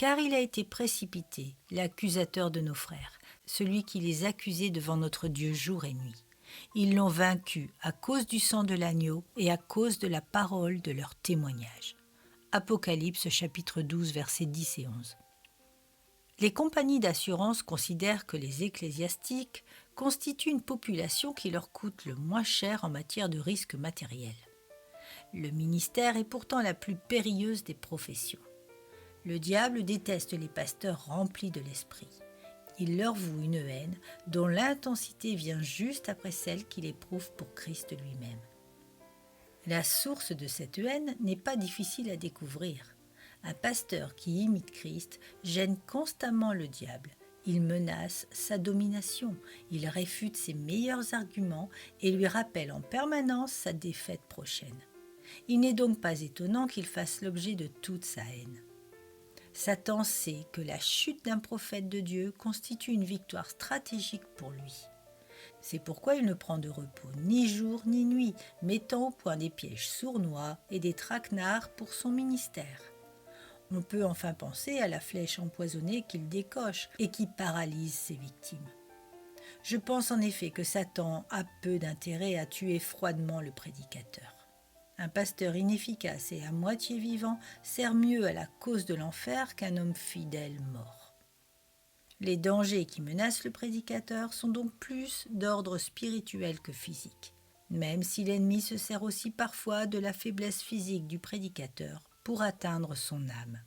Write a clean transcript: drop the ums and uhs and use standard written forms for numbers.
Car il a été précipité, l'accusateur de nos frères, celui qui les accusait devant notre Dieu jour et nuit. Ils l'ont vaincu à cause du sang de l'agneau et à cause de la parole de leur témoignage. Apocalypse chapitre 12 versets 10 et 11. Les compagnies d'assurance considèrent que les ecclésiastiques constituent une population qui leur coûte le moins cher en matière de risque matériel. Le ministère est pourtant la plus périlleuse des professions. Le diable déteste les pasteurs remplis de l'esprit. Il leur voue une haine dont l'intensité vient juste après celle qu'il éprouve pour Christ lui-même. La source de cette haine n'est pas difficile à découvrir. Un pasteur qui imite Christ gêne constamment le diable. Il menace sa domination, il réfute ses meilleurs arguments et lui rappelle en permanence sa défaite prochaine. Il n'est donc pas étonnant qu'il fasse l'objet de toute sa haine. Satan sait que la chute d'un prophète de Dieu constitue une victoire stratégique pour lui. C'est pourquoi il ne prend de repos ni jour ni nuit, mettant au point des pièges sournois et des traquenards pour son ministère. On peut enfin penser à la flèche empoisonnée qu'il décoche et qui paralyse ses victimes. Je pense en effet que Satan a peu d'intérêt à tuer froidement le prédicateur. Un pasteur inefficace et à moitié vivant sert mieux à la cause de l'enfer qu'un homme fidèle mort. Les dangers qui menacent le prédicateur sont donc plus d'ordre spirituel que physique, même si l'ennemi se sert aussi parfois de la faiblesse physique du prédicateur pour atteindre son âme.